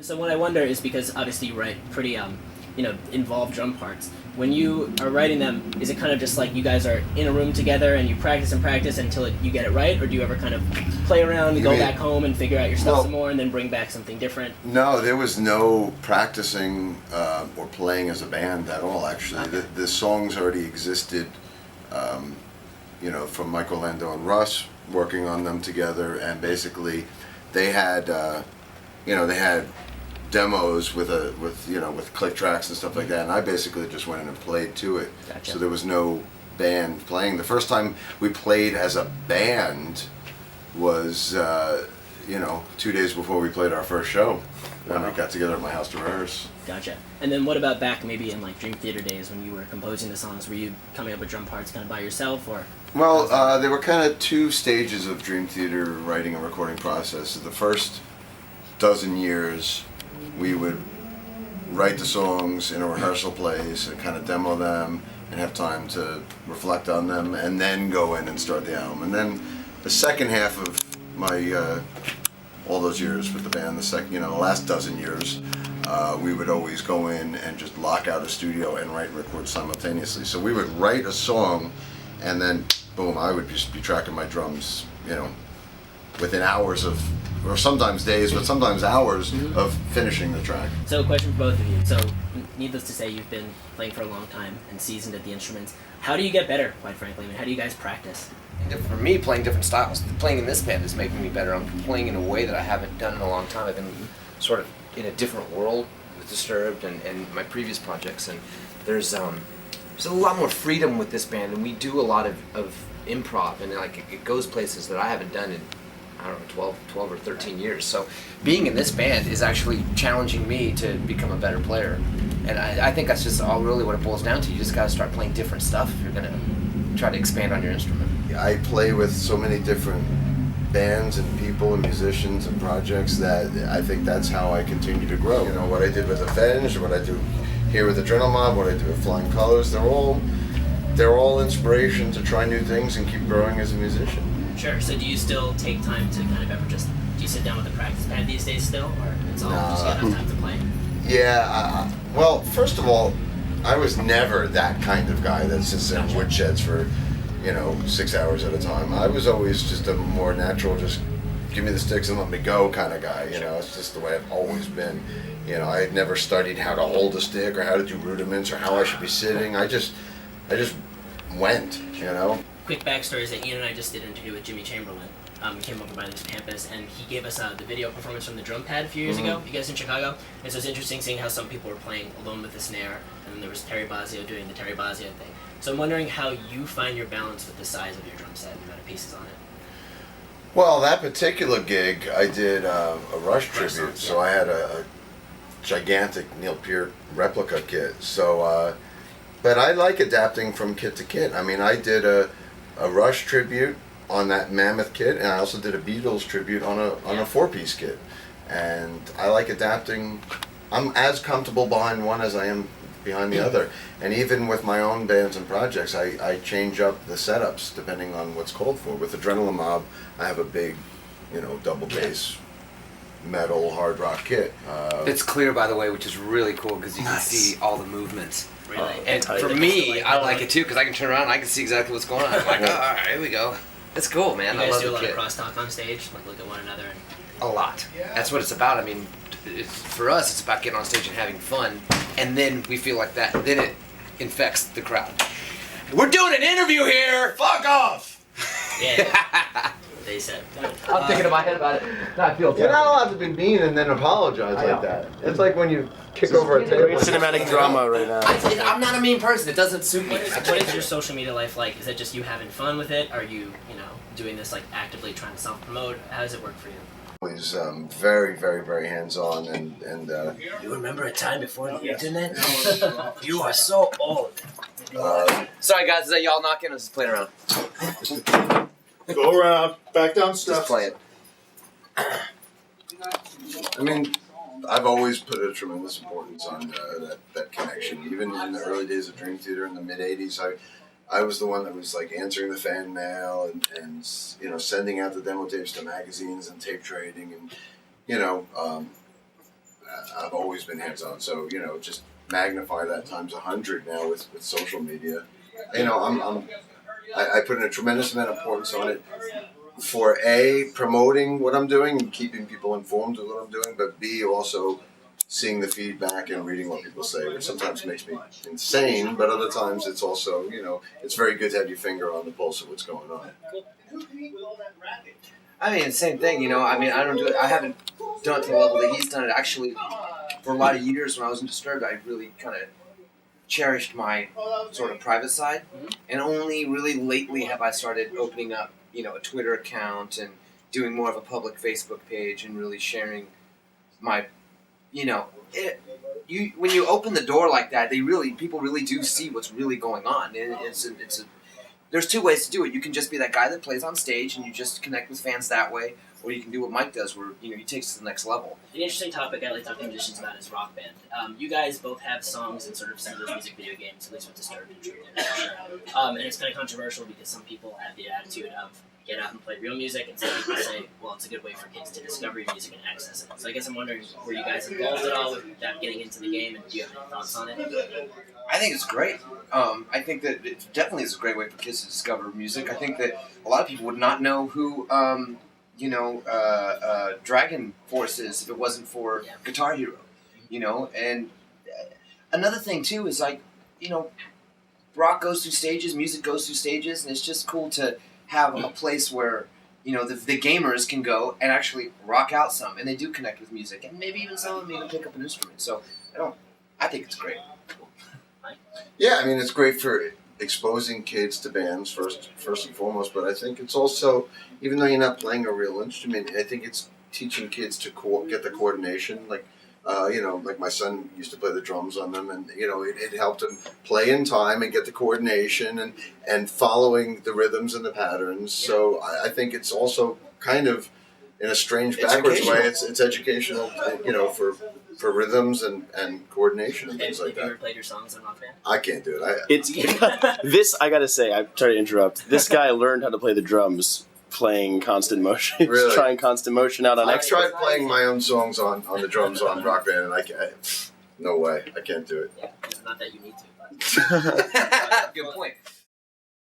So what I wonder is because obviously you write pretty involved drum parts. When you are writing them, is it kind of just like you guys are in a room together and you practice and practice until you get it right, or do you ever kind of play around and go back home and figure out your stuff some more and then bring back something different? No, there was no practicing or playing as a band at all. Actually, Okay. the songs already existed. From Michael Lando and Russ working on them together, and basically, they had they had demos with click tracks and stuff like that, and I basically just went in and played to it. Gotcha. So there was no band playing. The first time we played as a band was 2 days before we played our first show, when we got together at my house to rehearse. Gotcha. And then what about back maybe in like Dream Theater days when you were composing the songs? Were you coming up with drum parts kind of by yourself, or? Well, there were kind of two stages of Dream Theater writing and recording process. The first dozen years, we would write the songs in a rehearsal place and kind of demo them and have time to reflect on them, and then go in and start the album. And then the second half of my all those years with the band, the last dozen years, we would always go in and just lock out a studio and write and record simultaneously. So we would write a song, and then boom, I would just be tracking my drums, within hours of, or sometimes days, but sometimes hours of finishing the track. So a question for both of you. So needless to say, you've been playing for a long time and seasoned at the instruments. How do you get better, quite frankly? I mean, how do you guys practice? For me, playing different styles. Playing in this band is making me better. I'm playing in a way that I haven't done in a long time. I've been sort of in a different world with Disturbed and my previous projects, and there's a lot more freedom with this band, and we do a lot of improv, and it goes places that I haven't done in, I don't know, 12 or 13 years. So being in this band is actually challenging me to become a better player. And I think that's just all really what it boils down to. You just got to start playing different stuff if you're going to try to expand on your instrument. I play with so many different bands and people and musicians and projects that I think that's how I continue to grow. What I did with Avenged, what I do here with Adrenal Mob, what I do with Flying Colors, they're all inspiration to try new things and keep growing as a musician. Sure. So do you still take time to kind of do you sit down with the practice pad these days still, or it's all just you got enough time to play? Yeah, well, first of all, I was never that kind of guy that sits in woodsheds for 6 hours at a time. I was always just a more natural, just give me the sticks and let me go kind of guy. It's just the way I've always been. I had never studied how to hold a stick or how to do rudiments or how I should be sitting. I just went. Quick backstory is that Ian and I just did an interview with Jimmy Chamberlain. He came over by this campus and he gave us the video performance from the drum pad a few years ago, you guys in Chicago. And so it's interesting seeing how some people were playing alone with the snare, and then there was Terry Bozzio doing the Terry Bozzio thing. So I'm wondering how you find your balance with the size of your drum set and the amount of pieces on it. Well, that particular gig, I did a Rush tribute, so I had a gigantic Neil Peart replica kit. So, but I like adapting from kit to kit. I mean, I did a Rush tribute on that Mammoth kit, and I also did a Beatles tribute on a 4-piece kit. And I like adapting. I'm as comfortable behind one as I am behind the other. And even with my own bands and projects, I change up the setups depending on what's called for. With Adrenaline Mob, I have a big, double bass metal hard rock kit. It's clear, by the way, which is really cool because you can see all the movements. Really? And for me, I like it too because I can turn around and I can see exactly what's going on. I'm like, all right, here we go. It's cool, man. You I guys love do a the lot kit. of crosstalk on stage, like look at one another. A lot. That's what it's about. I mean, for us, it's about getting on stage and having fun, and then we feel like that. Then it infects the crowd. We're doing an interview here. Fuck off. Yeah. They said. I'm thinking in my head about it. No, I feel You're terrible. not allowed to be mean and then apologize like that. It's like when you kick over a table. Great cinematic drama right now. I'm not a mean person. It doesn't suit me. What is your social media life like? Is it just you having fun with it? Are you, doing this like actively trying to self-promote? How does it work for you? Always very, very, very hands-on and You remember a time before the internet? You are so old. Sorry guys, is that y'all knocking? I was just playing around. Go around, back down Just steps. playing. I mean, I've always put a tremendous importance on that connection. Even in the early days of Dream Theater in the mid-'80s, I was the one that was like answering the fan mail and sending out the demo tapes to magazines and tape trading, and I've always been hands-on. So just magnify that times 100 now with social media. I put in a tremendous amount of importance on it for A, promoting what I'm doing and keeping people informed of what I'm doing, but B, also seeing the feedback and reading what people say, which sometimes makes me insane, but other times it's also, it's very good to have your finger on the pulse of what's going on. I mean, same thing, I mean, I don't do it. I haven't done it to the level that he's done it. Actually, for a lot of years when I was in Disturbed, I really kind of cherished my sort of private side, and only really lately have I started opening up, a Twitter account and doing more of a public Facebook page and really sharing my, when you open the door like that, people really do see what's really going on, and there's two ways to do it. You can just be that guy that plays on stage and you just connect with fans that way, or you can do what Mike does, where he takes it to the next level. An interesting topic I like talking to musicians about is Rock Band. You guys both have songs in sort of some of those music video games, at least with Disturbed and True Damage, for sure. And it's kind of controversial because some people have the attitude of get out and play real music, and some people say, well, it's a good way for kids to discover your music and access it. So I guess I'm wondering, were you guys involved at all with that getting into the game, and do you have any thoughts on it? I think it's great. I think that it definitely is a great way for kids to discover music. I think that a lot of people would not know who, Dragon Force is if it wasn't for Guitar Hero, And another thing, too, is rock goes through stages, music goes through stages, and it's just cool to have a place where, the gamers can go and actually rock out some, and they do connect with music, and maybe even some of them even pick up an instrument. So, I think it's great. Yeah, I mean, it's great for exposing kids to bands first and foremost, but I think it's also, even though you're not playing a real instrument, I think it's teaching kids to get the coordination. Like my son used to play the drums on them, and it helped him play in time and get the coordination and following the rhythms and the patterns. So I think it's also kind of, in a strange backwards way, it's educational, for rhythms and coordination and things like Have you that. ever played your songs on Rock Band? I can't do it. This, I gotta say, I'm sorry to interrupt. This guy learned how to play the drums playing Constant Motion. He was Really? trying Constant Motion out on I X. tried playing my own songs on the drums on Rock Band, and no way, I can't do it. Yeah, not that you need to, but... Good point.